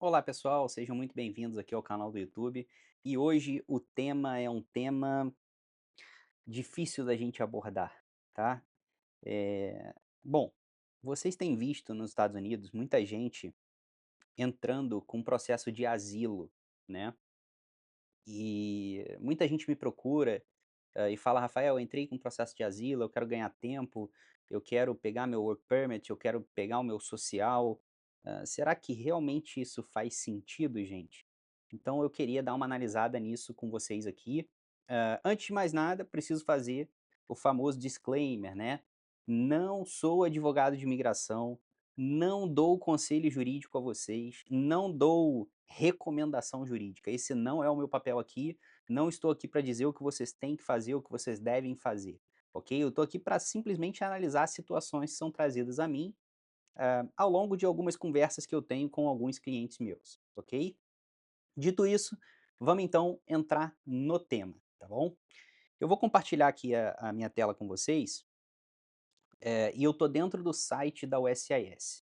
Olá pessoal, sejam muito bem-vindos aqui ao canal do YouTube. E hoje o tema é um tema difícil da gente abordar, tá? Bom, vocês têm visto nos Estados Unidos muita gente entrando com processo de asilo, né? E muita gente me procura e fala: Rafael, eu entrei com processo de asilo, eu quero ganhar tempo, eu quero pegar meu work permit, eu quero pegar o meu social. Será que realmente isso faz sentido, gente? Então eu queria dar uma analisada nisso com vocês aqui. Antes de mais nada, preciso fazer o famoso disclaimer, né? Não sou advogado de imigração, não dou conselho jurídico a vocês, não dou recomendação jurídica. Esse não é o meu papel aqui. Não estou aqui para dizer o que vocês têm que fazer, o que vocês devem fazer, ok? Eu estou aqui para simplesmente analisar situações que são trazidas a mim ao longo de algumas conversas que eu tenho com alguns clientes meus, ok? Dito isso, vamos então entrar no tema, tá bom? Eu vou compartilhar aqui a minha tela com vocês e eu estou dentro do site da USCIS.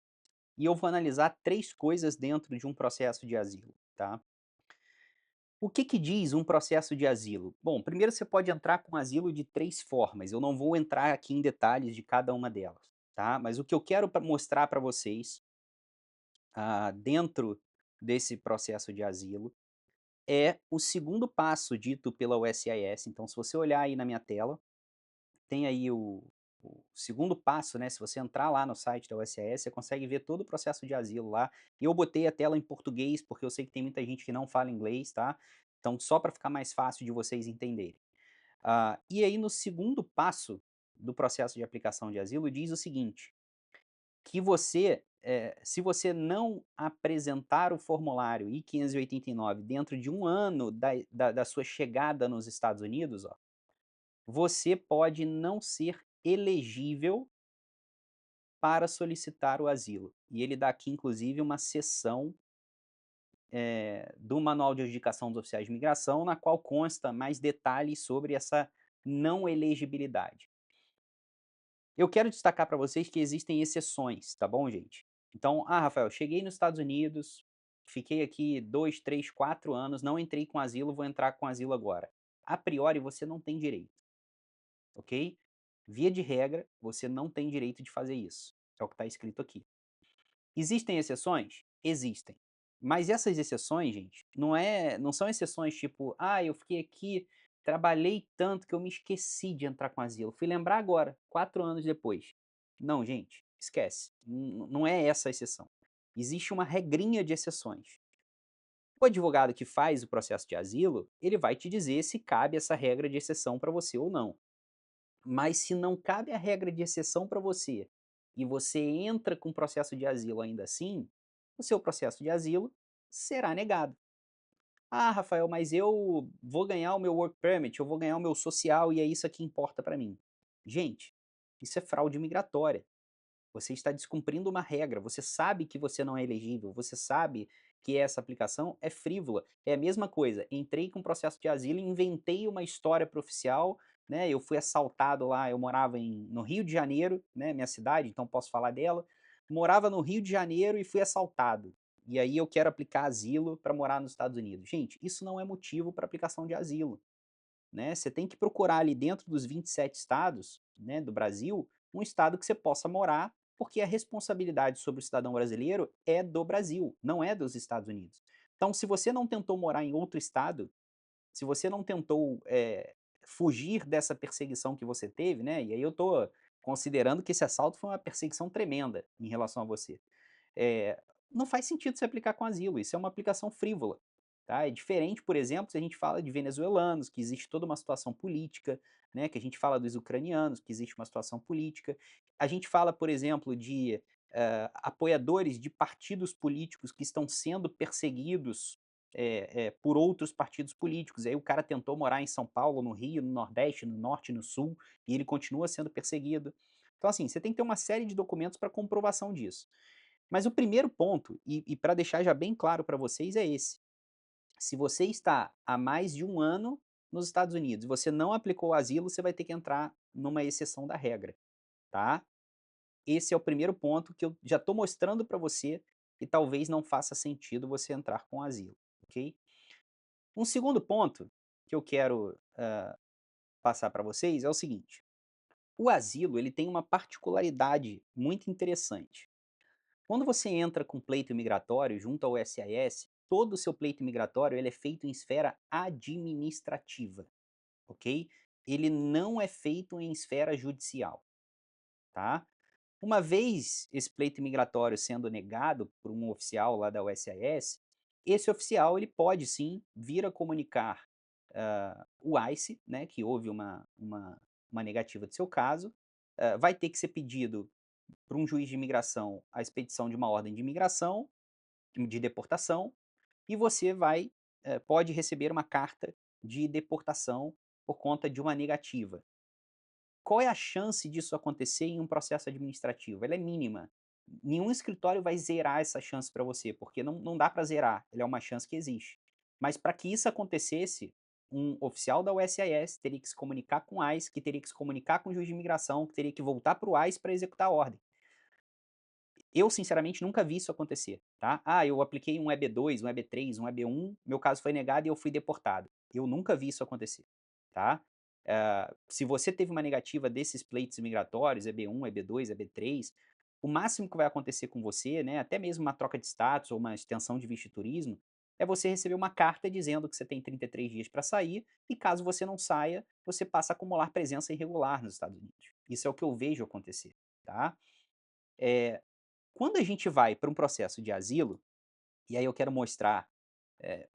E eu vou analisar três coisas dentro de um processo de asilo, tá? O que que diz um processo de asilo? Bom, primeiro você pode entrar com asilo de três formas. Eu não vou entrar aqui em detalhes de cada uma delas, tá? Mas o que eu quero mostrar para vocês dentro desse processo de asilo é o segundo passo dito pela USCIS. Então, se você olhar aí na minha tela, tem aí o segundo passo, né? Se você entrar lá no site da USCIS, você consegue ver todo o processo de asilo lá. E eu botei a tela em português, porque eu sei que tem muita gente que não fala inglês, tá? Então, só para ficar mais fácil de vocês entenderem. E aí, no segundo passo do processo de aplicação de asilo, diz o seguinte: que você, se você não apresentar o formulário I-589 dentro de um ano da sua chegada nos Estados Unidos, ó, você pode não ser elegível para solicitar o asilo. E ele dá aqui, inclusive, uma seção do Manual de Adjudicação dos Oficiais de Imigração, na qual consta mais detalhes sobre essa não elegibilidade. Eu quero destacar para vocês que existem exceções, tá bom, gente? Então, Rafael, cheguei nos Estados Unidos, fiquei aqui 2, 3, 4 anos, não entrei com asilo, vou entrar com asilo agora. A priori, você não tem direito, ok? Via de regra, você não tem direito de fazer isso. É o que está escrito aqui. Existem exceções? Existem. Mas essas exceções, gente, não são exceções tipo, eu fiquei aqui, trabalhei tanto que eu me esqueci de entrar com asilo. Fui lembrar agora, 4 anos depois. Não, gente, esquece. Não é essa a exceção. Existe uma regrinha de exceções. O advogado que faz o processo de asilo, ele vai te dizer se cabe essa regra de exceção para você ou não. Mas se não cabe a regra de exceção para você e você entra com processo de asilo ainda assim, o seu processo de asilo será negado. Rafael, mas eu vou ganhar o meu work permit, eu vou ganhar o meu social e é isso que importa para mim. Gente, isso é fraude migratória. Você está descumprindo uma regra, você sabe que você não é elegível, você sabe que essa aplicação é frívola. É a mesma coisa, entrei com processo de asilo, inventei uma história para oficial, né? Eu fui assaltado lá, eu morava no Rio de Janeiro, né? Minha cidade, então posso falar dela. Morava no Rio de Janeiro e fui assaltado. E aí eu quero aplicar asilo para morar nos Estados Unidos. Gente, isso não é motivo para aplicação de asilo, né? Você tem que procurar ali dentro dos 27 estados, né, do Brasil, um estado que você possa morar, porque a responsabilidade sobre o cidadão brasileiro é do Brasil, não é dos Estados Unidos. Então, se você não tentou morar em outro estado, se você não tentou fugir dessa perseguição que você teve, né? E aí eu estou considerando que esse assalto foi uma perseguição tremenda em relação a você. É, não faz sentido se aplicar com asilo, isso é uma aplicação frívola. Tá? É diferente, por exemplo, se a gente fala de venezuelanos, que existe toda uma situação política, né? Que a gente fala dos ucranianos, que existe uma situação política. A gente fala, por exemplo, de apoiadores de partidos políticos que estão sendo perseguidos por outros partidos políticos. Aí o cara tentou morar em São Paulo, no Rio, no Nordeste, no Norte, no Sul, e ele continua sendo perseguido. Então, assim, você tem que ter uma série de documentos para comprovação disso. Mas o primeiro ponto, e para deixar já bem claro para vocês, é esse. Se você está há mais de um ano nos Estados Unidos e você não aplicou o asilo, você vai ter que entrar numa exceção da regra, tá? Esse é o primeiro ponto que eu já estou mostrando para você e talvez não faça sentido você entrar com asilo, ok? Um segundo ponto que eu quero passar para vocês é o seguinte: o asilo ele tem uma particularidade muito interessante. Quando você entra com pleito imigratório junto ao SIS, todo o seu pleito imigratório ele é feito em esfera administrativa, ok? Ele não é feito em esfera judicial, tá? Uma vez esse pleito imigratório sendo negado por um oficial lá da USIS, esse oficial ele pode sim vir a comunicar o ICE, né, que houve uma negativa do seu caso, vai ter que ser pedido para um juiz de imigração a expedição de uma ordem de imigração, de deportação, e você pode receber uma carta de deportação por conta de uma negativa. Qual é a chance disso acontecer em um processo administrativo? Ela é mínima. Nenhum escritório vai zerar essa chance para você, porque não dá para zerar, ela é uma chance que existe. Mas para que isso acontecesse, um oficial da USIS teria que se comunicar com o ICE, que teria que se comunicar com o juiz de imigração, que teria que voltar para o ICE para executar a ordem. Eu, sinceramente, nunca vi isso acontecer, tá? Ah, eu apliquei um EB2, um EB3, um EB1, meu caso foi negado e eu fui deportado. Eu nunca vi isso acontecer, tá? Se você teve uma negativa desses pleitos migratórios, EB1, EB2, EB3, o máximo que vai acontecer com você, né, até mesmo uma troca de status ou uma extensão de visto de turismo, é você receber uma carta dizendo que você tem 33 dias para sair e caso você não saia, você passa a acumular presença irregular nos Estados Unidos. Isso é o que eu vejo acontecer, tá? Eh, Quando a gente vai para um processo de asilo, e aí eu quero mostrar,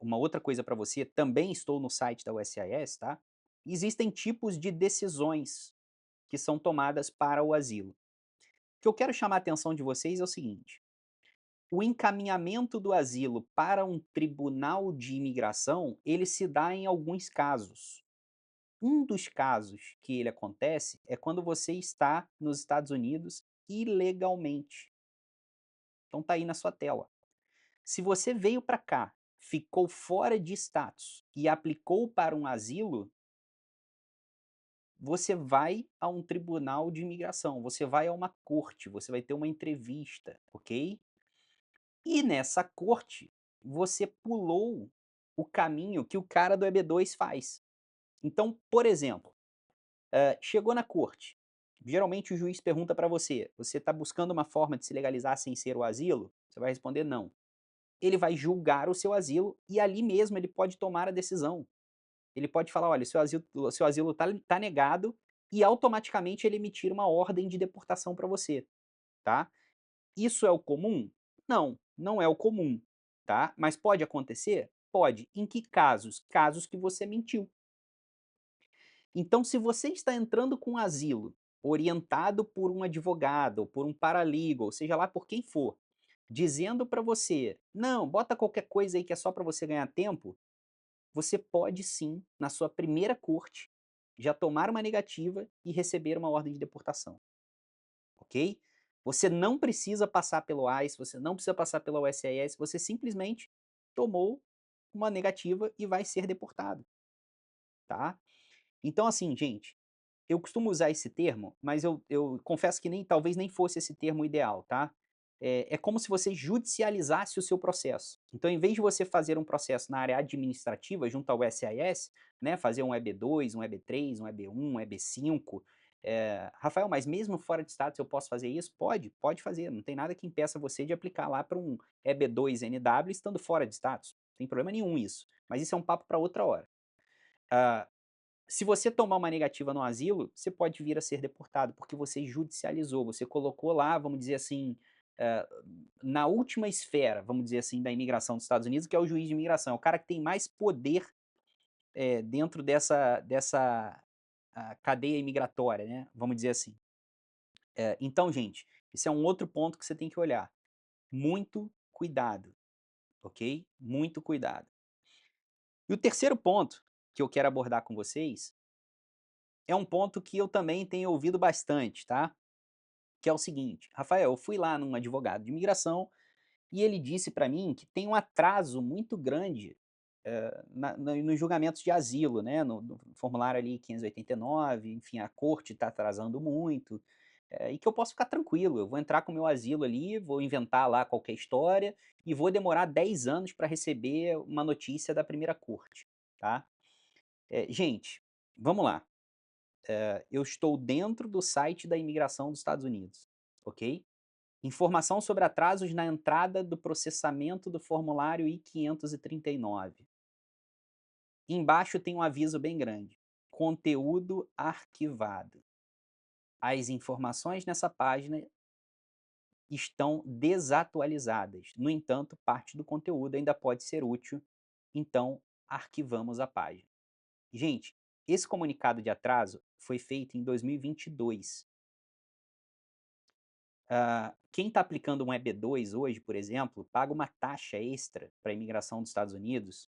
uma outra coisa para você, também estou no site da USCIS, tá? Existem tipos de decisões que são tomadas para o asilo. O que eu quero chamar a atenção de vocês é o seguinte: o encaminhamento do asilo para um tribunal de imigração, ele se dá em alguns casos. Um dos casos que ele acontece é quando você está nos Estados Unidos ilegalmente. Então tá aí na sua tela. Se você veio para cá, ficou fora de status e aplicou para um asilo, você vai a um tribunal de imigração, você vai a uma corte, você vai ter uma entrevista, ok? E nessa corte, você pulou o caminho que o cara do EB2 faz. Então, por exemplo, chegou na corte, geralmente o juiz pergunta para você: você está buscando uma forma de se legalizar sem ser o asilo? Você vai responder não. Ele vai julgar o seu asilo e ali mesmo ele pode tomar a decisão. Ele pode falar: olha, o seu asilo tá negado, e automaticamente ele emitir uma ordem de deportação para você, tá? Isso é o comum? Não, não é o comum, tá? Mas pode acontecer? Pode. Em que casos? Casos que você mentiu. Então, se você está entrando com asilo, orientado por um advogado, ou por um paralegal, seja lá por quem for, dizendo para você: "Não, bota qualquer coisa aí que é só para você ganhar tempo", você pode sim, na sua primeira corte, já tomar uma negativa e receber uma ordem de deportação, ok? Você não precisa passar pelo ICE, você não precisa passar pela USCIS, você simplesmente tomou uma negativa e vai ser deportado, tá? Então assim, gente, eu costumo usar esse termo, mas eu confesso que talvez nem fosse esse termo ideal, tá? É como se você judicializasse o seu processo. Então, em vez de você fazer um processo na área administrativa, junto ao SIS, né, fazer um EB2, um EB3, um EB1, um EB5, Rafael, mas mesmo fora de status eu posso fazer isso? Pode fazer. Não tem nada que impeça você de aplicar lá para um EB2 NW estando fora de status. Não tem problema nenhum isso. Mas isso é um papo para outra hora. Ah, Se você tomar uma negativa no asilo, você pode vir a ser deportado, porque você judicializou, você colocou lá, vamos dizer assim, eh, na última esfera, vamos dizer assim, da imigração dos Estados Unidos, que é o juiz de imigração, é o cara que tem mais poder, dentro dessa cadeia imigratória, né, vamos dizer assim. Então, gente, esse é um outro ponto que você tem que olhar. Muito cuidado, ok? Muito cuidado. E o terceiro ponto que eu quero abordar com vocês é um ponto que eu também tenho ouvido bastante, tá? Que é o seguinte: Rafael, eu fui lá num advogado de imigração e ele disse para mim que tem um atraso muito grande nos julgamentos de asilo, né? No formulário ali 589, enfim, a corte está atrasando muito. e que eu posso ficar tranquilo, eu vou entrar com o meu asilo ali, vou inventar lá qualquer história e vou demorar 10 anos para receber uma notícia da primeira corte, tá. Gente, vamos lá, eu estou dentro do site da imigração dos Estados Unidos, ok? Informação sobre atrasos na entrada do processamento do formulário I-539. Embaixo tem um aviso bem grande: conteúdo arquivado. As informações nessa página estão desatualizadas. No entanto, parte do conteúdo ainda pode ser útil, então arquivamos a página. Gente, esse comunicado de atraso foi feito em 2022. Quem está aplicando um EB2 hoje, por exemplo, paga uma taxa extra para a imigração dos Estados Unidos,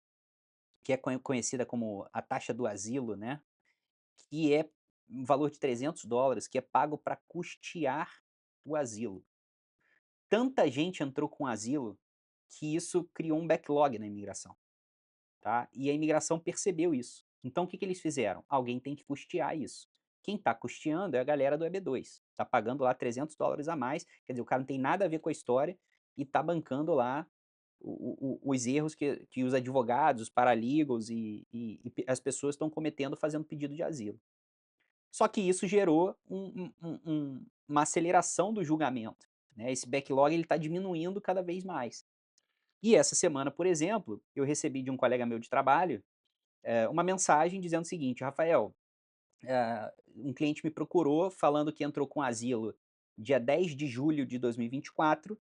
que é conhecida como a taxa do asilo, né? Que é um valor de US$ 300, que é pago para custear o asilo. Tanta gente entrou com asilo que isso criou um backlog na imigração, tá? E a imigração percebeu isso. Então o que que eles fizeram? Alguém tem que custear isso. Quem está custeando é a galera do EB2. Está pagando lá US$ 300 a mais, quer dizer, o cara não tem nada a ver com a história e está bancando lá os erros que os advogados, os paralegals e as pessoas estão cometendo fazendo pedido de asilo. Só que isso gerou uma aceleração do julgamento, né, esse backlog ele está diminuindo cada vez mais. E essa semana, por exemplo, eu recebi de um colega meu de trabalho, uma mensagem dizendo o seguinte: "Rafael, um cliente me procurou falando que entrou com asilo dia 10 de julho de 2024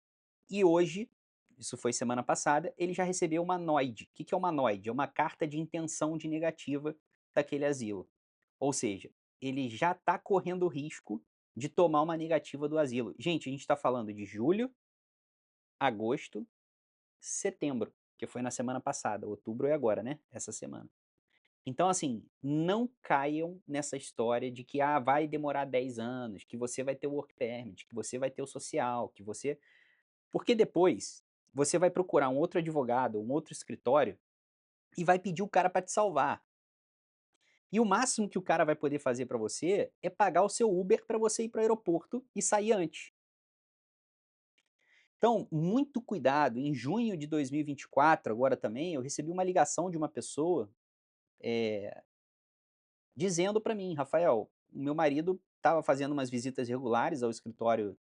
e hoje, isso foi semana passada, ele já recebeu uma NOID". O que que é uma NOID? É uma carta de intenção de negativa daquele asilo. Ou seja, ele já está correndo o risco de tomar uma negativa do asilo. Gente, a gente está falando de julho, agosto, setembro, que foi na semana passada, outubro é agora, né, essa semana. Então, assim, não caiam nessa história de que, vai demorar 10 anos, que você vai ter o work permit, que você vai ter o social, que você porque depois você vai procurar um outro advogado, um outro escritório e vai pedir o cara para te salvar. E o máximo que o cara vai poder fazer para você é pagar o seu Uber para você ir para o aeroporto e sair antes. Então, muito cuidado. Em junho de 2024, agora também, eu recebi uma ligação de uma pessoa, dizendo para mim: "Rafael, o meu marido estava fazendo umas visitas regulares ao escritório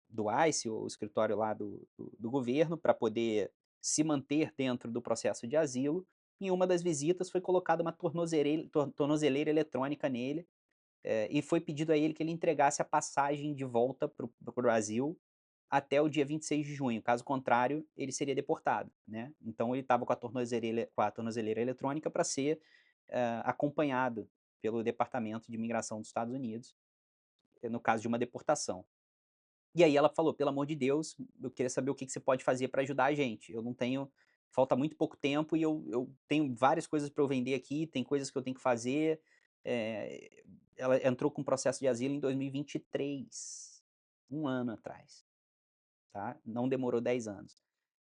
do ICE, o escritório lá do governo, para poder se manter dentro do processo de asilo. Em uma das visitas foi colocada uma tornozeleira eletrônica nele, e foi pedido a ele que ele entregasse a passagem de volta para o Brasil até o dia 26 de junho, caso contrário, ele seria deportado, né. Então ele estava com a tornozeleira eletrônica para ser, acompanhado pelo Departamento de Imigração dos Estados Unidos, no caso de uma deportação. E aí ela falou: "Pelo amor de Deus, eu queria saber o que que você pode fazer para ajudar a gente. Eu não tenho falta muito pouco tempo e eu tenho várias coisas para eu vender aqui, tem coisas que eu tenho que fazer". Ela entrou com processo de asilo em 2023, um ano atrás, tá, não demorou 10 anos.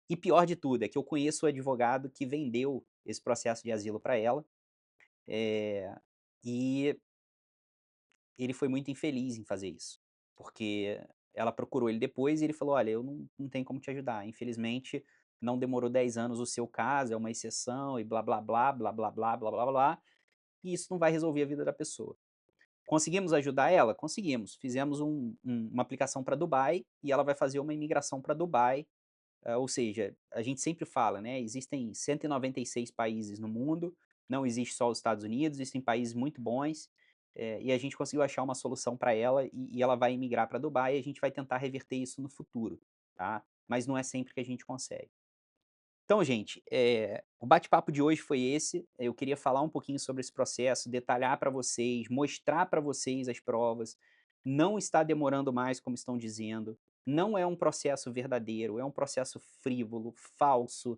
E pior de tudo é que eu conheço o advogado que vendeu esse processo de asilo para ela, e ele foi muito infeliz em fazer isso, porque ela procurou ele depois e ele falou: "Olha, eu não tenho como te ajudar, infelizmente não demorou 10 anos o seu caso, é uma exceção e blá blá blá, blá blá blá, blá blá blá, e isso não vai resolver a vida da pessoa". Conseguimos ajudar ela? Conseguimos, fizemos uma aplicação para Dubai e ela vai fazer uma imigração para Dubai, ou seja, a gente sempre fala, né, existem 196 países no mundo, não existe só os Estados Unidos, existem países muito bons, e a gente conseguiu achar uma solução para ela e ela vai imigrar para Dubai e a gente vai tentar reverter isso no futuro, tá. Mas não é sempre que a gente consegue. Então, gente, o bate-papo de hoje foi esse. Eu queria falar um pouquinho sobre esse processo, detalhar para vocês, mostrar para vocês as provas. Não está demorando mais, como estão dizendo. Não é um processo verdadeiro, é um processo frívolo, falso,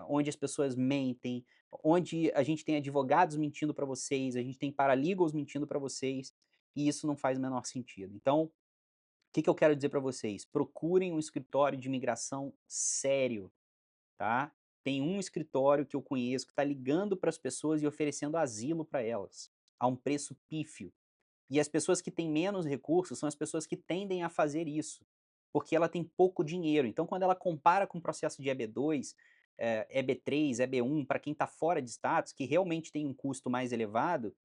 onde as pessoas mentem, onde a gente tem advogados mentindo para vocês, a gente tem paralegals mentindo para vocês, e isso não faz o menor sentido. Então, o que que eu quero dizer para vocês? Procurem um escritório de imigração sério, tá? Tem um escritório que eu conheço que está ligando para as pessoas e oferecendo asilo para elas, a um preço pífio. E as pessoas que têm menos recursos são as pessoas que tendem a fazer isso, porque ela tem pouco dinheiro. Então, quando ela compara com o processo de EB2, EB3, EB1, para quem está fora de status, que realmente tem um custo mais elevado,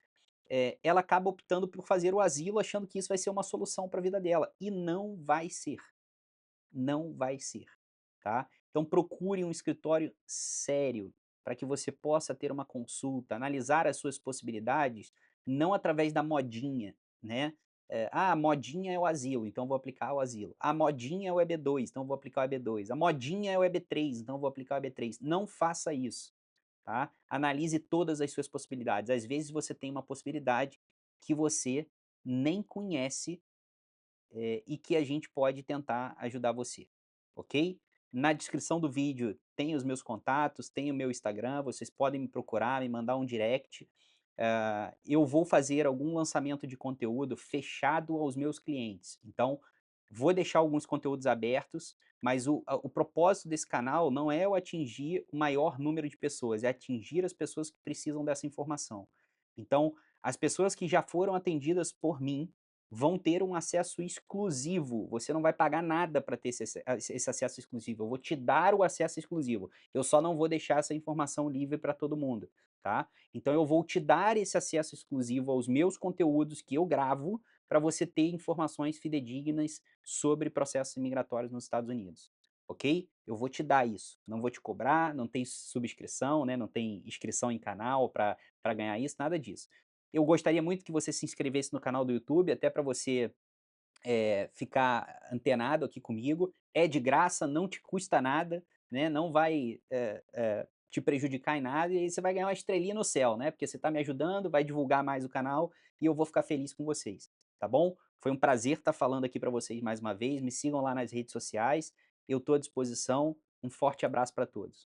ela acaba optando por fazer o asilo achando que isso vai ser uma solução para a vida dela. E não vai ser. Não vai ser, tá? Então procure um escritório sério, para que você possa ter uma consulta, analisar as suas possibilidades, não através da modinha, né. "Ah, modinha é o asilo, então vou aplicar o asilo. A modinha é o EB2, então vou aplicar o EB2. A modinha é o EB3, então vou aplicar o EB3". Não faça isso, tá? Analise todas as suas possibilidades. Às vezes você tem uma possibilidade que você nem conhece e que a gente pode tentar ajudar você, ok? Na descrição do vídeo tem os meus contatos, tem o meu Instagram, vocês podem me procurar, me mandar um direct. Eu vou fazer algum lançamento de conteúdo fechado aos meus clientes. Então, vou deixar alguns conteúdos abertos, mas o propósito desse canal não é eu atingir o maior número de pessoas, é atingir as pessoas que precisam dessa informação. Então, as pessoas que já foram atendidas por mim vão ter um acesso exclusivo. Você não vai pagar nada para ter esse acesso exclusivo. Eu vou te dar o acesso exclusivo. Eu só não vou deixar essa informação livre para todo mundo, tá? Então eu vou te dar esse acesso exclusivo aos meus conteúdos que eu gravo para você ter informações fidedignas sobre processos migratórios nos Estados Unidos, ok? Eu vou te dar isso. Não vou te cobrar, não tem subscrição, né? Não tem inscrição em canal para ganhar isso, nada disso. Eu gostaria muito que você se inscrevesse no canal do YouTube, até para você ficar antenado aqui comigo. É de graça, não te custa nada, né? Não vai te prejudicar em nada e aí você vai ganhar uma estrelinha no céu, né? Porque você está me ajudando, vai divulgar mais o canal e eu vou ficar feliz com vocês, tá bom? Foi um prazer estar falando aqui para vocês mais uma vez. Me sigam lá nas redes sociais. Eu estou à disposição. Um forte abraço para todos.